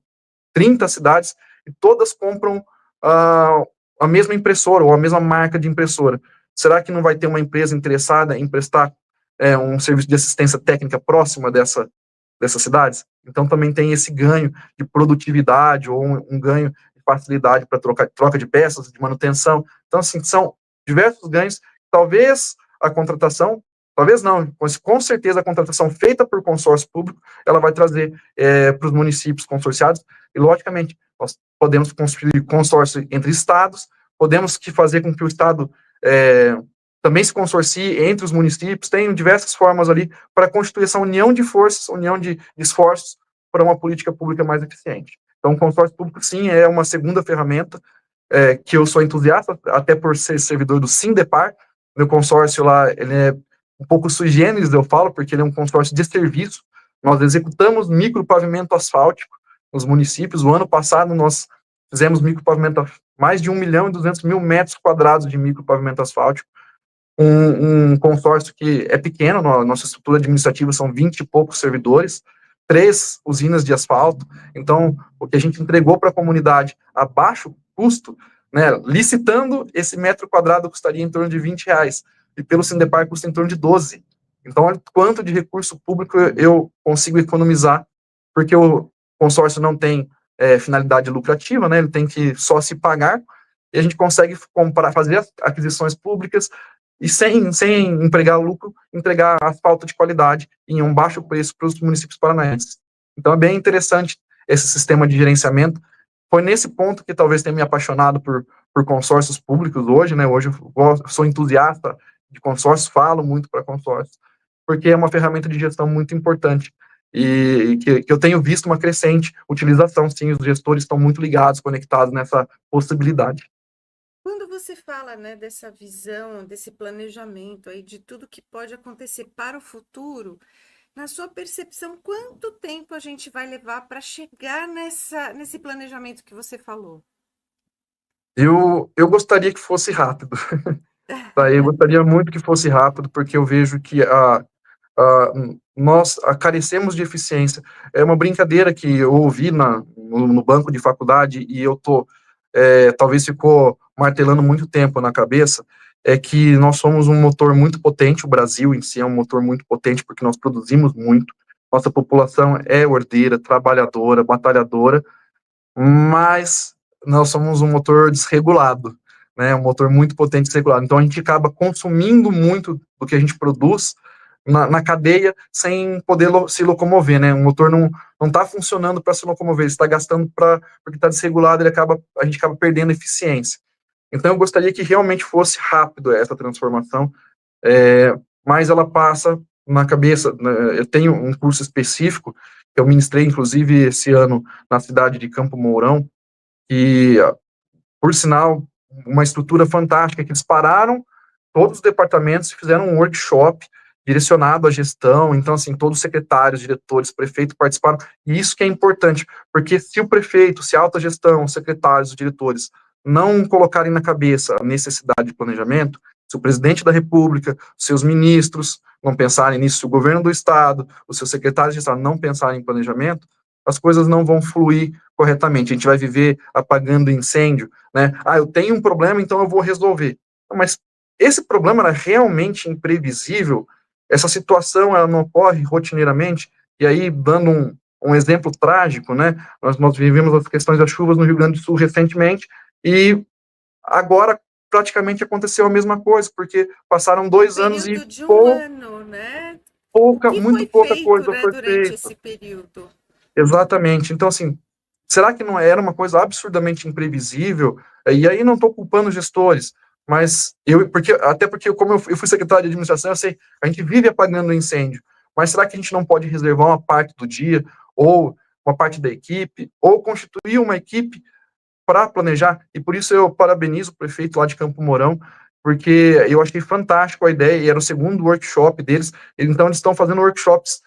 30 cidades e todas compram a mesma impressora ou a mesma marca de impressora. Será que não vai ter uma empresa interessada em prestar um serviço de assistência técnica próxima dessas cidades? Então, também tem esse ganho de produtividade ou um ganho de facilidade para troca de peças, de manutenção. Então, assim, são diversos ganhos. Talvez a contratação, talvez não, mas com certeza a contratação feita por consórcio público, ela vai trazer para os municípios consorciados, e, logicamente, nós podemos construir consórcio entre estados, podemos fazer com que o estado também se consorcie entre os municípios, tem diversas formas ali para constituir essa união de forças, união de esforços para uma política pública mais eficiente. Então, o consórcio público, sim, é uma segunda ferramenta que eu sou entusiasta, até por ser servidor do Sindepar. Meu consórcio lá, ele é um pouco sui generis, eu falo, porque ele é um consórcio de serviço. Nós executamos micropavimento asfáltico nos municípios. O ano passado, nós fizemos micropavimento, mais de 1.200.000 metros quadrados de micropavimento asfáltico. Um consórcio que é pequeno, nossa estrutura administrativa são 20 e poucos servidores, 3 usinas de asfalto. Então, o que a gente entregou para a comunidade a baixo custo, né, licitando, esse metro quadrado custaria em torno de R$20, e pelo Sindepar custa em torno de 12. Então, olha quanto de recurso público eu consigo economizar, porque o consórcio não tem finalidade lucrativa, né, ele tem que só se pagar, e a gente consegue fazer as aquisições públicas, e sem empregar lucro, entregar asfalto de qualidade em um baixo preço para os municípios paranaenses. Então, é bem interessante esse sistema de gerenciamento. Foi nesse ponto que talvez tenha me apaixonado por consórcios públicos hoje, né? Hoje eu sou entusiasta de consórcios, falo muito para consórcios, porque é uma ferramenta de gestão muito importante e que eu tenho visto uma crescente utilização, sim, os gestores estão muito ligados, conectados nessa possibilidade. Quando você fala, né, dessa visão, desse planejamento aí, de tudo que pode acontecer para o futuro, na sua percepção, quanto tempo a gente vai levar para chegar nesse planejamento que você falou? Eu gostaria que fosse rápido. Tá? Eu gostaria muito que fosse rápido, porque eu vejo que nós carecemos de eficiência. É uma brincadeira que eu ouvi no banco de faculdade, e eu talvez ficou martelando muito tempo na cabeça, é que nós somos um motor muito potente, o Brasil em si é um motor muito potente, porque nós produzimos muito, nossa população é ordeira, trabalhadora, batalhadora, mas nós somos um motor desregulado, né, um motor muito potente desregulado, então a gente acaba consumindo muito do que a gente produz na cadeia sem poder se locomover, né, o motor não está funcionando para se locomover, ele está gastando porque está desregulado, a gente acaba perdendo eficiência. Então eu gostaria que realmente fosse rápido essa transformação, mas ela passa na cabeça, né, eu tenho um curso específico, que eu ministrei, inclusive, esse ano na cidade de Campo Mourão, e, por sinal, uma estrutura fantástica, que eles pararam todos os departamentos e fizeram um workshop direcionado à gestão, então, assim, todos os secretários, diretores, prefeito participaram, e isso que é importante, porque se o prefeito, se a alta gestão, os secretários, os diretores, não colocarem na cabeça a necessidade de planejamento, se o presidente da república, seus ministros não pensarem nisso, se o governo do estado, os seus secretários de estado não pensarem em planejamento, as coisas não vão fluir corretamente, a gente vai viver apagando incêndio, né? Ah, eu tenho um problema, então eu vou resolver. Mas esse problema era realmente imprevisível, essa situação ela não ocorre rotineiramente, e aí, dando um exemplo trágico, né, nós vivemos as questões das chuvas no Rio Grande do Sul recentemente, e agora praticamente aconteceu a mesma coisa, porque passaram 2 anos e Período de um ano, né? O que muito foi pouca feito, coisa né, foi durante feita. esse período? Exatamente. Então, assim, será que não era uma coisa absurdamente imprevisível? E aí não estou culpando os gestores, mas até porque como eu fui secretário de administração, eu sei, a gente vive apagando incêndio, mas será que a gente não pode reservar uma parte do dia, ou uma parte da equipe, ou constituir uma equipe para planejar? E por isso eu parabenizo o prefeito lá de Campo Mourão, porque eu achei fantástico a ideia, e era o segundo workshop deles, então eles estão fazendo workshops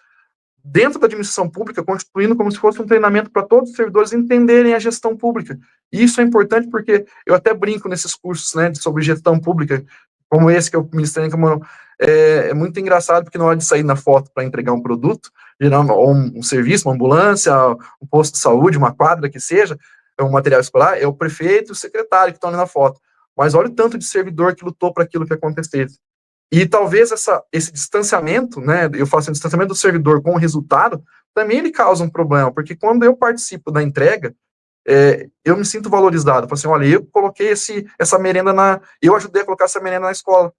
dentro da administração pública, constituindo como se fosse um treinamento para todos os servidores entenderem a gestão pública. E isso é importante porque eu até brinco nesses cursos, né, sobre gestão pública, como esse que eu ministrei, como é muito engraçado, porque na hora de sair na foto para entregar um produto, gerando um serviço, uma ambulância, um posto de saúde, uma quadra que seja, um material escolar, é o prefeito e o secretário que estão ali na foto. Mas olha o tanto de servidor que lutou para aquilo que acontecesse. E talvez esse distanciamento, né, eu faço um distanciamento do servidor com o resultado, também ele causa um problema, porque quando eu participo da entrega, eu me sinto valorizado. Eu falo assim, olha, eu coloquei essa merenda eu ajudei a colocar essa merenda na escola.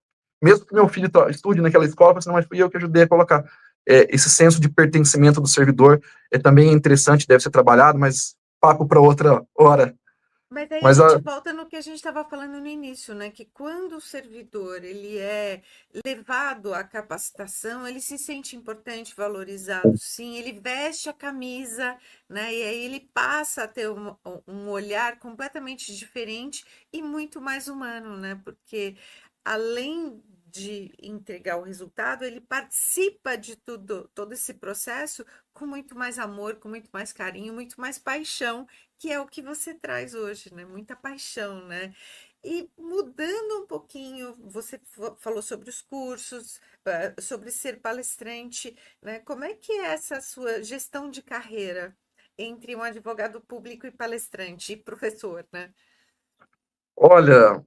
Mesmo que meu filho estude naquela escola, eu falo assim, não, mas fui eu que ajudei a colocar. Esse senso de pertencimento do servidor também é interessante, deve ser trabalhado, mas papo para outra hora. Mas aí a Mas gente volta no que a gente estava falando no início, né? Que quando o servidor ele é levado à capacitação, ele se sente importante, valorizado, sim, ele veste a camisa, né? E aí ele passa a ter um olhar completamente diferente e muito mais humano, né? Porque além de entregar o resultado, ele participa de todo esse processo com muito mais amor, com muito mais carinho, muito mais paixão, que é o que você traz hoje, né? Muita paixão, né? E mudando um pouquinho, você falou sobre os cursos, sobre ser palestrante, né? Como é que é essa sua gestão de carreira entre um advogado público e palestrante e professor, né? olha,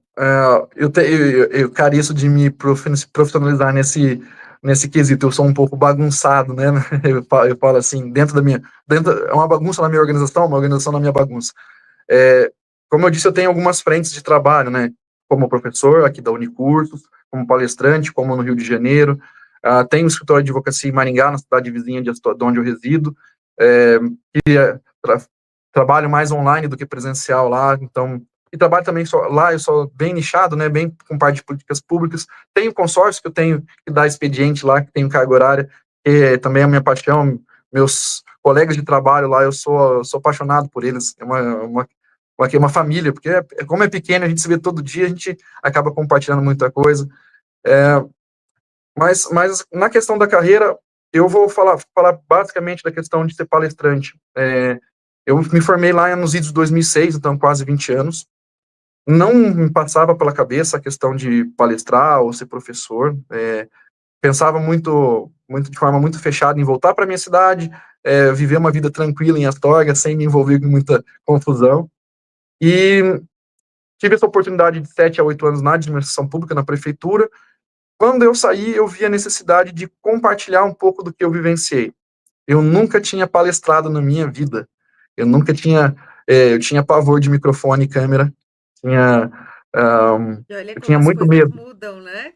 eu careço de me profissionalizar nesse quesito. Eu sou um pouco bagunçado, né? Eu falo assim, é uma bagunça na minha organização, uma organização na minha bagunça. É, como eu disse, eu tenho algumas frentes de trabalho, né? Como professor aqui da Unicursos, como palestrante, como no Rio de Janeiro. Tenho um escritório de advocacia em Maringá, na cidade vizinha de onde eu resido. É, e tra trabalho mais online do que presencial lá, então e trabalho também lá, eu sou bem nichado, né, bem com parte de políticas públicas. Tenho consórcio que eu tenho que dar expediente lá, que tenho carga horária, que também é a minha paixão. Meus colegas de trabalho lá, eu sou apaixonado por eles. É uma família, porque como é pequeno, a gente se vê todo dia, a gente acaba compartilhando muita coisa. É, mas na questão da carreira, eu vou falar basicamente da questão de ser palestrante. Eu me formei lá nos idos de 2006, então quase 20 anos. Não me passava pela cabeça a questão de palestrar ou ser professor. Pensava muito de forma muito fechada em voltar para minha cidade, viver uma vida tranquila em Astorga, sem me envolver com muita confusão. E tive essa oportunidade de 7 a 8 anos na administração pública, na prefeitura. Quando eu saí, eu vi a necessidade de compartilhar um pouco do que eu vivenciei. Eu nunca tinha palestrado na minha vida. Eu nunca tinha, eu tinha pavor de microfone e câmera. Tinha, E olha eu como tinha as muito coisas medo. mudam, né?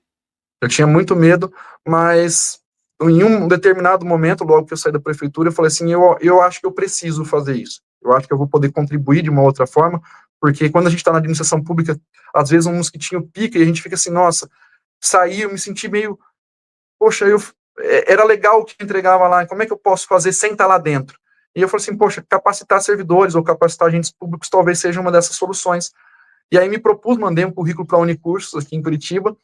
Eu tinha muito medo, mas em um determinado momento, logo que eu saí da prefeitura, eu falei assim, eu acho que eu preciso fazer isso. Eu acho que eu vou poder contribuir de uma outra forma, porque quando a gente está na administração pública, às vezes um mosquitinho pica e a gente fica assim, nossa, saí, eu me senti meio, poxa, era legal o que entregava lá, como é que eu posso fazer sem estar lá dentro? E eu falei assim, poxa, capacitar servidores ou capacitar agentes públicos talvez seja uma dessas soluções. E aí me propus, mandei um currículo para a Unicursos aqui em Curitiba,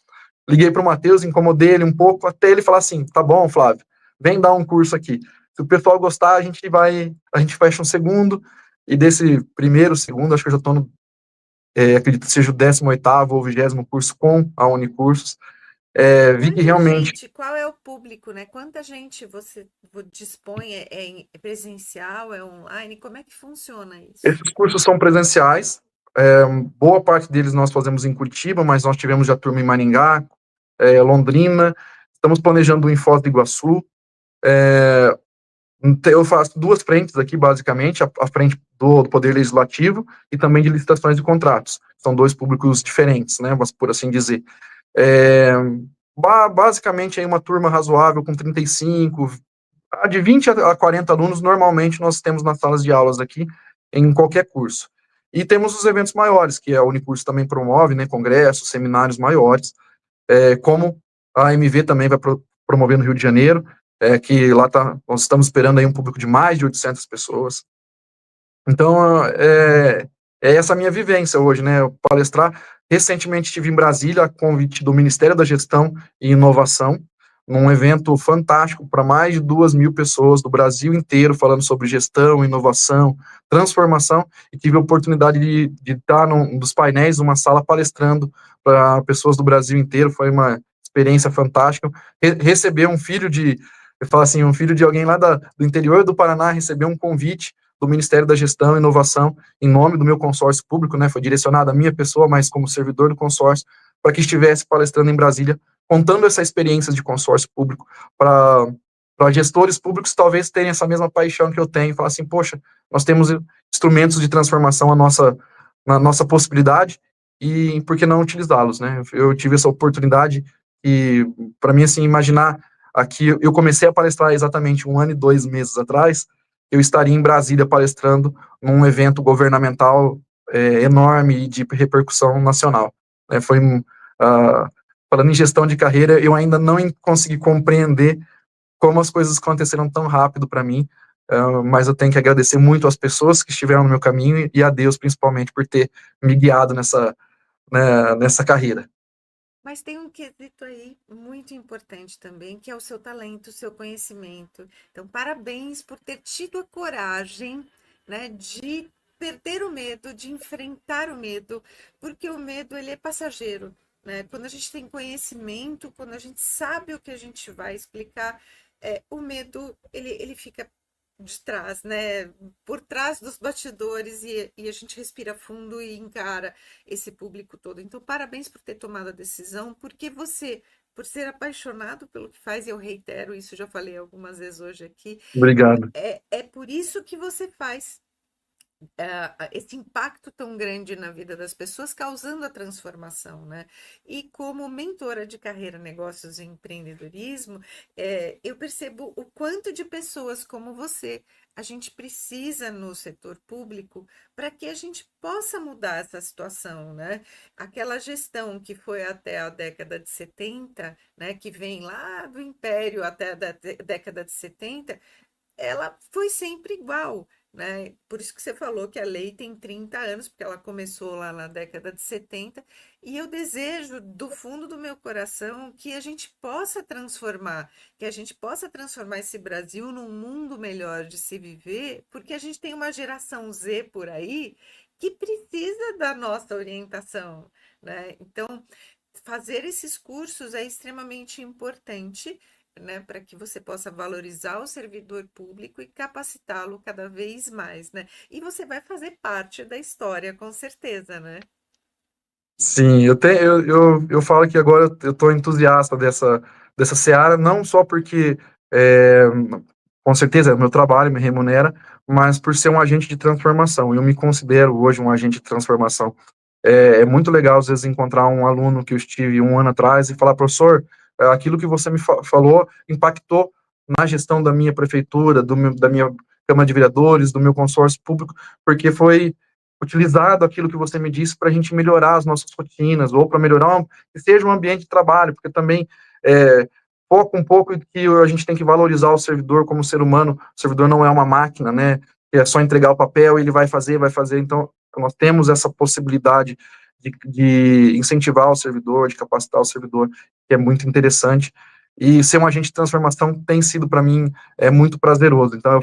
liguei para o Matheus, incomodei ele um pouco, até ele falar assim, tá bom, Flávio, vem dar um curso aqui. Se o pessoal gostar, a gente fecha um segundo, e desse primeiro, segundo, acho que eu já estou no, acredito que seja o 18º ou 20º curso com a Unicursos, vi que Quanta realmente gente, qual é o público, né? Quanta gente você dispõe? É presencial, é online? Como é que funciona isso? esses cursos são presenciais, boa parte deles nós fazemos em Curitiba, mas nós tivemos já turma em Maringá, Londrina, estamos planejando em Foz do Iguaçu. Eu faço duas frentes aqui, basicamente, a frente do Poder Legislativo e também de licitações e contratos. São dois públicos diferentes, né, por assim dizer. É, basicamente, aí uma turma razoável com 35, de 20 a 40 alunos, normalmente nós temos nas salas de aulas aqui, em qualquer curso. E temos os eventos maiores, que a Unicurso também promove, né, congressos, seminários maiores, como a MV também vai promover no Rio de Janeiro, que lá nós estamos esperando aí um público de mais de 800 pessoas. Então, é essa a minha vivência hoje, né, palestrar. Recentemente estive em Brasília, a convite do Ministério da Gestão e Inovação, num evento fantástico para mais de 2.000 pessoas do Brasil inteiro, falando sobre gestão, inovação, transformação, e tive a oportunidade de estar num dos painéis, numa sala palestrando para pessoas do Brasil inteiro, foi uma experiência fantástica. Receber um filho eu falo assim, um filho de alguém lá do interior do Paraná, receber um convite do Ministério da Gestão e Inovação, em nome do meu consórcio público, né, foi direcionado à minha pessoa, mas como servidor do consórcio, para que estivesse palestrando em Brasília, contando essa experiência de consórcio público para gestores públicos talvez terem essa mesma paixão que eu tenho, e falar assim, poxa, nós temos instrumentos de transformação na nossa possibilidade, e por que não utilizá-los, né? Eu tive essa oportunidade, e para mim, assim, imaginar aqui, eu comecei a palestrar exatamente 1 ano e 2 meses atrás, eu estaria em Brasília palestrando num evento governamental enorme e de repercussão nacional. Foi falando em gestão de carreira, eu ainda não consegui compreender como as coisas aconteceram tão rápido para mim, mas eu tenho que agradecer muito às pessoas que estiveram no meu caminho e a Deus, principalmente, por ter me guiado nessa carreira. Mas tem um quesito aí muito importante também, que é o seu talento, o seu conhecimento. Então, parabéns por ter tido a coragem, né, de perder o medo, de enfrentar o medo, porque o medo ele é passageiro, né? Quando a gente tem conhecimento, quando a gente sabe o que a gente vai explicar, o medo ele fica de trás, né? Por trás dos bastidores e a gente respira fundo e encara esse público todo. Então, parabéns por ter tomado a decisão, porque você, por ser apaixonado pelo que faz, eu reitero isso, já falei algumas vezes hoje aqui, Obrigado. é por isso que você faz esse impacto tão grande na vida das pessoas, causando a transformação, né? E como mentora de carreira, negócios e empreendedorismo, eu percebo o quanto de pessoas como você a gente precisa no setor público para que a gente possa mudar essa situação, né? Aquela gestão que foi até a década de 70, né, que vem lá do Império até a década de 70, ela foi sempre igual, né? Por isso que você falou que a lei tem 30 anos, porque ela começou lá na década de 70, e eu desejo do fundo do meu coração que a gente possa transformar, que a gente possa transformar esse Brasil num mundo melhor de se viver, porque a gente tem uma geração Z por aí que precisa da nossa orientação, né? Então, fazer esses cursos é extremamente importante, né, para que você possa valorizar o servidor público e capacitá-lo cada vez mais, né? E você vai fazer parte da história, com certeza, né? Sim, eu falo que agora eu estou entusiasta dessa seara, não só porque, é, com certeza, é o meu trabalho me remunera, mas por ser um agente de transformação. Eu me considero hoje um agente de transformação. É muito legal, às vezes, encontrar um aluno que eu estive 1 ano atrás e falar, professor, aquilo que você me falou impactou na gestão da minha prefeitura, da minha Câmara de Vereadores, do meu consórcio público, porque foi utilizado aquilo que você me disse para a gente melhorar as nossas rotinas, ou para melhorar, que seja um ambiente de trabalho, porque também foca um pouco que a gente tem que valorizar o servidor como ser humano. O servidor não é uma máquina, né? É só entregar o papel e ele vai fazer. Então, nós temos essa possibilidade de incentivar o servidor, de capacitar o servidor, que é muito interessante. E ser um agente de transformação tem sido, para mim, muito prazeroso. Então,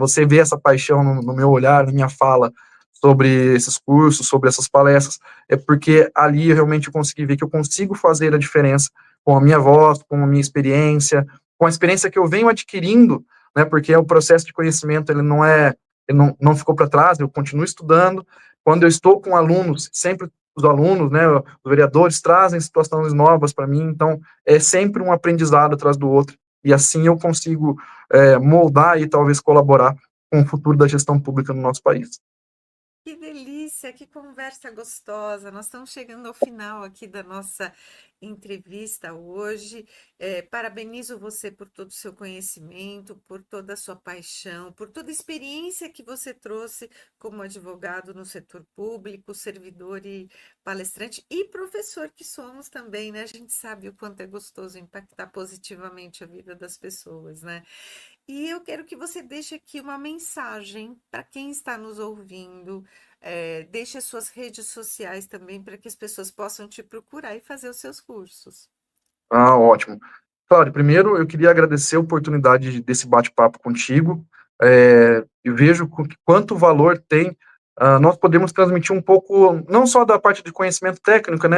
você vê essa paixão no meu olhar, na minha fala, sobre esses cursos, sobre essas palestras, é porque ali eu realmente consegui ver que eu consigo fazer a diferença com a minha voz, com a minha experiência, com a experiência que eu venho adquirindo, né, porque o processo de conhecimento, ele não ficou para trás, eu continuo estudando. Quando eu estou com alunos, sempre os alunos, né, os vereadores trazem situações novas para mim, então é sempre um aprendizado atrás do outro, e assim eu consigo moldar e talvez colaborar com o futuro da gestão pública no nosso país. Que delícia, que conversa gostosa. Nós estamos chegando ao final aqui da nossa entrevista hoje. Parabenizo você por todo o seu conhecimento, por toda a sua paixão, por toda a experiência que você trouxe como advogado no setor público, servidor e palestrante e professor que somos também, né? A gente sabe o quanto é gostoso impactar positivamente a vida das pessoas, né? E eu quero que você deixe aqui uma mensagem para quem está nos ouvindo. Deixe as suas redes sociais também para que as pessoas possam te procurar e fazer os seus cursos. Ah, ótimo. Claro, primeiro eu queria agradecer a oportunidade desse bate-papo contigo. E vejo quanto valor tem. Nós podemos transmitir um pouco, não só da parte de conhecimento técnico, né?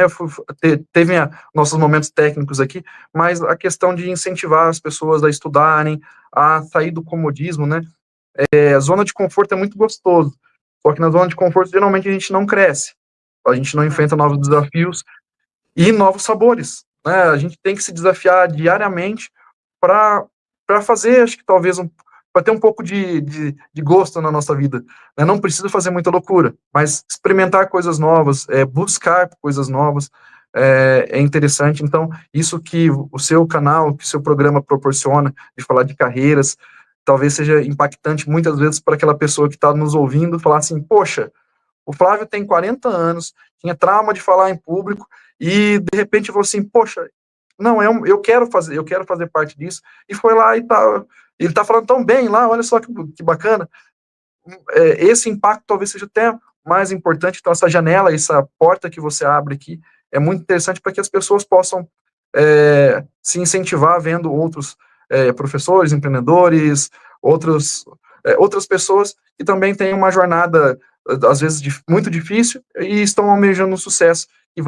Teve nossos momentos técnicos aqui, mas a questão de incentivar as pessoas a estudarem, a sair do comodismo, né? A zona de conforto é muito gostoso, só que na zona de conforto geralmente a gente não cresce, a gente não enfrenta novos Exatamente. desafios e novos sabores, né? A gente tem que se desafiar diariamente para fazer, acho que talvez, para ter um pouco de gosto na nossa vida, né? Não precisa fazer muita loucura, mas experimentar coisas novas, buscar coisas novas, é interessante. Então, isso que o seu canal, que o seu programa proporciona, de falar de carreiras, talvez seja impactante muitas vezes para aquela pessoa que está nos ouvindo, falar assim, poxa, o Flávio tem 40 anos, tinha trauma de falar em público, e de repente falou assim, poxa, não, eu quero fazer parte disso, e foi lá e ele tá falando tão bem lá, olha só que bacana. Esse impacto talvez seja até mais importante, então essa janela, essa porta que você abre aqui, é muito interessante para que as pessoas possam se incentivar vendo outros professores, empreendedores, outras pessoas que também têm uma jornada, às vezes, muito difícil e estão almejando um sucesso que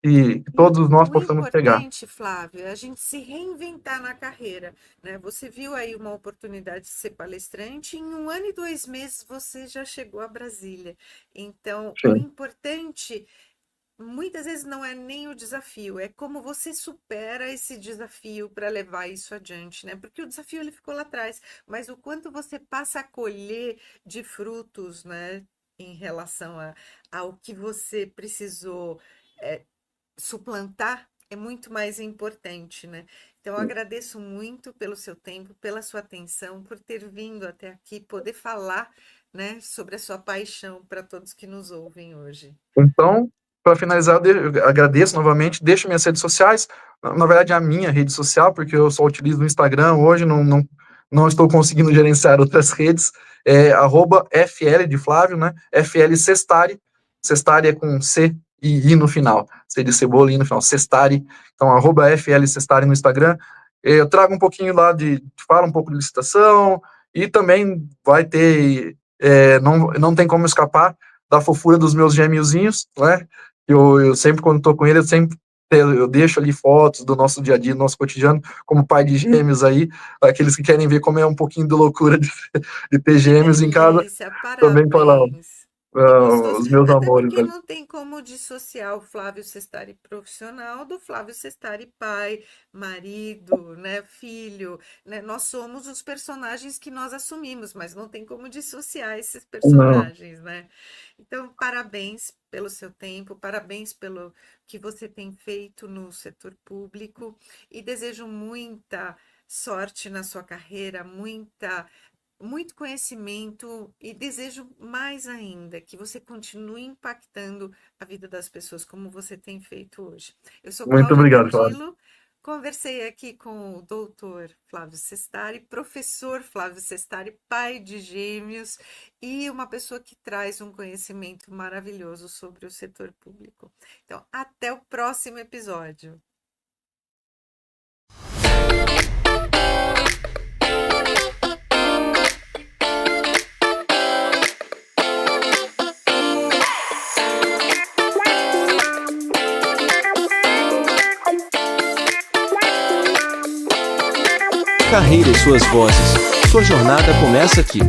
E todos nós o possamos chegar. importante, Flávio, é a gente se reinventar na carreira, né? Você viu aí uma oportunidade de ser palestrante, em 1 ano e 2 meses você já chegou a Brasília. Então, o Sim. importante muitas vezes não é nem o desafio, é como você supera esse desafio para levar isso adiante, né? Porque o desafio ele ficou lá atrás, mas o quanto você passa a colher de frutos, né? Em relação ao que você precisou é, suplantar é muito mais importante, né? Então, eu agradeço muito pelo seu tempo, pela sua atenção, por ter vindo até aqui, poder falar, né, sobre a sua paixão para todos que nos ouvem hoje. Então, para finalizar, eu agradeço novamente, deixo minhas redes sociais, na verdade a minha rede social, porque eu só utilizo o Instagram hoje, não estou conseguindo gerenciar outras redes, @FL de Flávio, né? FL Sestari, Sestari é com C e I no final, C de cebola e I no final, Sestari, então @FL Sestari no Instagram. Eu trago um pouquinho lá falo um pouco de licitação, e também vai ter, não tem como escapar da fofura dos meus gêmeozinhos, né? Eu sempre, quando estou com ele, eu deixo ali fotos do nosso dia a dia, do nosso cotidiano, como pai de gêmeos aí, aqueles que querem ver como é um pouquinho de loucura de ter Que gêmeos em casa, delícia, também falar parabéns. Que gostoso. os meus Até amores porque ali. não tem como dissociar o Flávio Sestari profissional do Flávio Sestari pai, marido, né, filho, né? Nós somos os personagens que nós assumimos, mas não tem como dissociar esses Não, personagens, né? Então, parabéns pelo seu tempo, parabéns pelo que você tem feito no setor público e desejo muita sorte na sua carreira, muito conhecimento e desejo mais ainda que você continue impactando a vida das pessoas como você tem feito hoje. Eu sou muito Cláudia obrigado, Flávio. Candilo, Conversei aqui com o doutor Flávio Sestari, professor Flávio Sestari, pai de gêmeos e uma pessoa que traz um conhecimento maravilhoso sobre o setor público. Então, até o próximo episódio. Carreira e suas vozes. Sua jornada começa aqui.